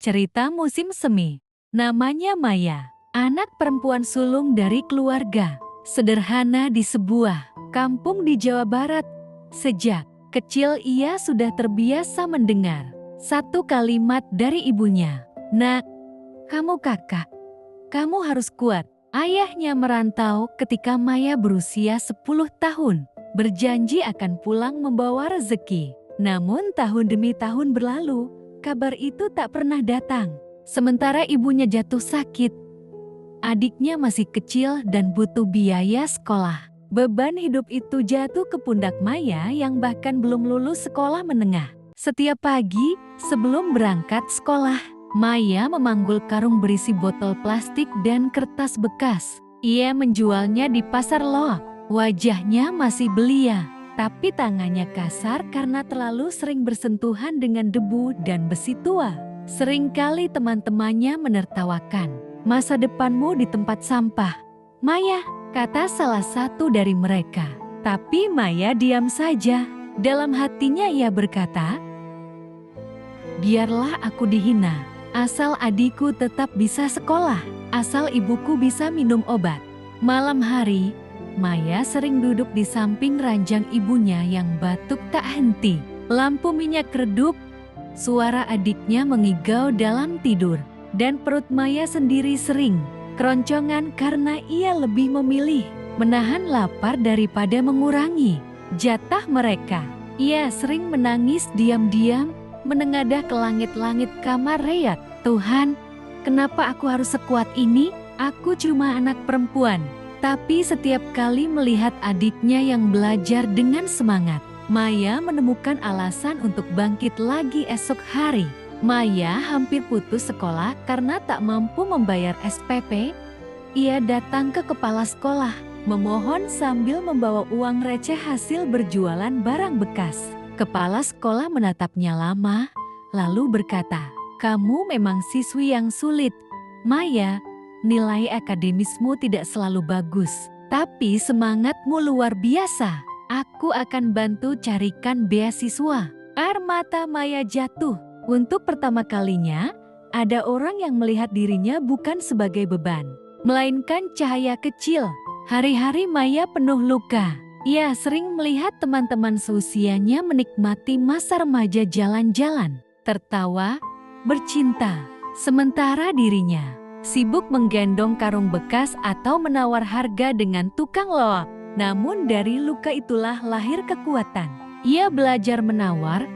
Cerita musim semi. Namanya Maya, anak perempuan sulung dari keluarga sederhana di sebuah kampung di Jawa Barat. Sejak kecil ia sudah terbiasa mendengar satu kalimat dari ibunya, "Nak, kamu kakak, kamu harus kuat." Ayahnya merantau ketika Maya berusia 10 tahun, berjanji akan pulang membawa rezeki. Namun tahun demi tahun berlalu, kabar itu tak pernah datang. Sementara ibunya jatuh sakit, adiknya masih kecil dan butuh biaya sekolah. Beban hidup itu jatuh ke pundak Maya yang bahkan belum lulus sekolah menengah. Setiap pagi, sebelum berangkat sekolah, Maya memanggul karung berisi botol plastik dan kertas bekas. Ia menjualnya di pasar loak. Wajahnya masih belia, tapi tangannya kasar karena terlalu sering bersentuhan dengan debu dan besi tua. Seringkali teman-temannya menertawakan, "Masa depanmu di tempat sampah, Maya," kata salah satu dari mereka. Tapi Maya diam saja. Dalam hatinya ia berkata, "Biarlah aku dihina, asal adikku tetap bisa sekolah, asal ibuku bisa minum obat." Malam hari, Maya sering duduk di samping ranjang ibunya yang batuk tak henti. Lampu minyak redup, suara adiknya mengigau dalam tidur, dan perut Maya sendiri sering keroncongan karena ia lebih memilih menahan lapar daripada mengurangi jatah mereka. Ia sering menangis diam-diam, menengadah ke langit-langit kamar reak, "Tuhan, kenapa aku harus sekuat ini? Aku cuma anak perempuan." Tapi setiap kali melihat adiknya yang belajar dengan semangat, Maya menemukan alasan untuk bangkit lagi esok hari. Maya hampir putus sekolah karena tak mampu membayar SPP. Ia datang ke kepala sekolah, memohon sambil membawa uang receh hasil berjualan barang bekas. Kepala sekolah menatapnya lama, lalu berkata, "Kamu memang siswi yang sulit, Maya. Nilai akademismu tidak selalu bagus, tapi semangatmu luar biasa. Aku akan bantu carikan beasiswa." Air mata Maya jatuh. Untuk pertama kalinya, ada orang yang melihat dirinya bukan sebagai beban, melainkan cahaya kecil. Hari-hari Maya penuh luka. Ia sering melihat teman-teman seusianya menikmati masa remaja jalan-jalan, tertawa, bercinta. Sementara dirinya sibuk menggendong karung bekas atau menawar harga dengan tukang loak. Namun dari luka itulah lahir kekuatan. Ia belajar menawar,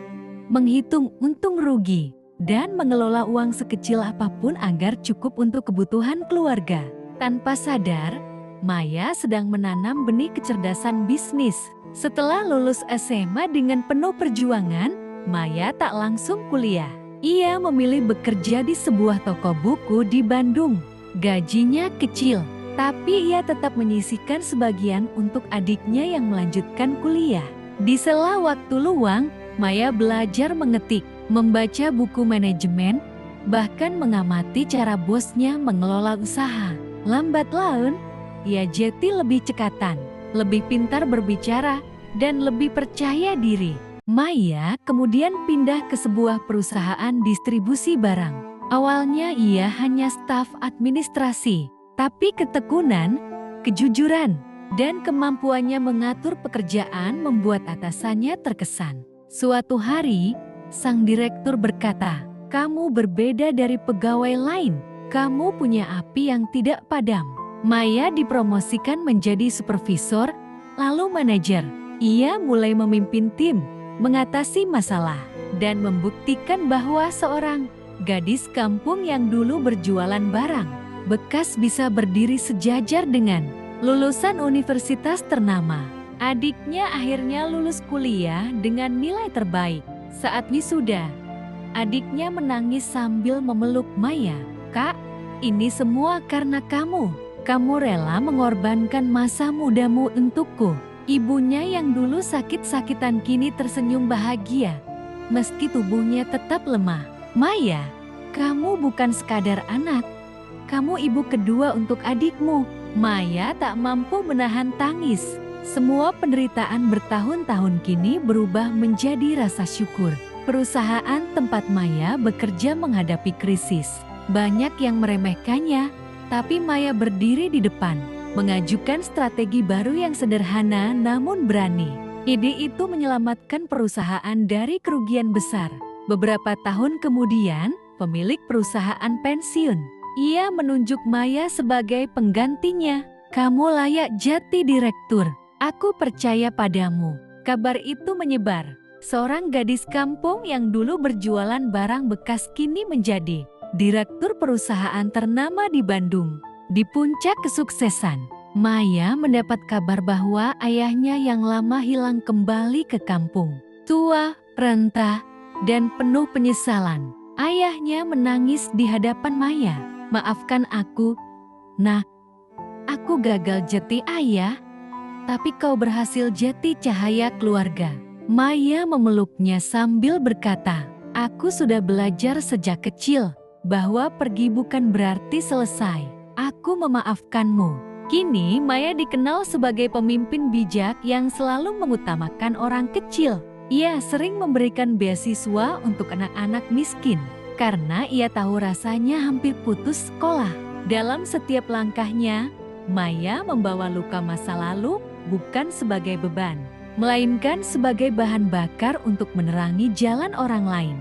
menghitung untung rugi, dan mengelola uang sekecil apapun agar cukup untuk kebutuhan keluarga. Tanpa sadar, Maya sedang menanam benih kecerdasan bisnis. Setelah lulus SMA dengan penuh perjuangan, Maya tak langsung kuliah. Ia memilih bekerja di sebuah toko buku di Bandung. Gajinya kecil, tapi ia tetap menyisihkan sebagian untuk adiknya yang melanjutkan kuliah. Di sela waktu luang, Maya belajar mengetik, membaca buku manajemen, bahkan mengamati cara bosnya mengelola usaha. Lambat laun, ia jadi lebih cekatan, lebih pintar berbicara, dan lebih percaya diri. Maya kemudian pindah ke sebuah perusahaan distribusi barang. Awalnya ia hanya staf administrasi, tapi ketekunan, kejujuran, dan kemampuannya mengatur pekerjaan membuat atasannya terkesan. Suatu hari, sang direktur berkata, "Kamu berbeda dari pegawai lain. Kamu punya api yang tidak padam." Maya dipromosikan menjadi supervisor, lalu manajer. Ia mulai memimpin tim, mengatasi masalah, dan membuktikan bahwa seorang gadis kampung yang dulu berjualan barang bekas bisa berdiri sejajar dengan lulusan universitas ternama. Adiknya akhirnya lulus kuliah dengan nilai terbaik. Saat wisuda, adiknya menangis sambil memeluk Maya. "Kak, ini semua karena kamu. Kamu rela mengorbankan masa mudamu untukku." Ibunya yang dulu sakit-sakitan kini tersenyum bahagia, meski tubuhnya tetap lemah. "Maya, kamu bukan sekadar anak, kamu ibu kedua untuk adikmu." Maya tak mampu menahan tangis. Semua penderitaan bertahun-tahun kini berubah menjadi rasa syukur. Perusahaan tempat Maya bekerja menghadapi krisis. Banyak yang meremehkannya, tapi Maya berdiri di depan, mengajukan strategi baru yang sederhana namun berani. Ide itu menyelamatkan perusahaan dari kerugian besar. Beberapa tahun kemudian, pemilik perusahaan pensiun. Ia menunjuk Maya sebagai penggantinya. "Kamu layak jadi direktur. Aku percaya padamu." Kabar itu menyebar. Seorang gadis kampung yang dulu berjualan barang bekas kini menjadi direktur perusahaan ternama di Bandung. Di puncak kesuksesan, Maya mendapat kabar bahwa ayahnya yang lama hilang kembali ke kampung. Tua, renta, dan penuh penyesalan. Ayahnya menangis di hadapan Maya. "Maafkan aku, Nak. Aku gagal jadi ayah, tapi kau berhasil jadi cahaya keluarga." Maya memeluknya sambil berkata, "Aku sudah belajar sejak kecil bahwa pergi bukan berarti selesai. Aku memaafkanmu." Kini Maya dikenal sebagai pemimpin bijak yang selalu mengutamakan orang kecil. Ia sering memberikan beasiswa untuk anak-anak miskin karena ia tahu rasanya hampir putus sekolah. Dalam setiap langkahnya, Maya membawa luka masa lalu bukan sebagai beban, melainkan sebagai bahan bakar untuk menerangi jalan orang lain.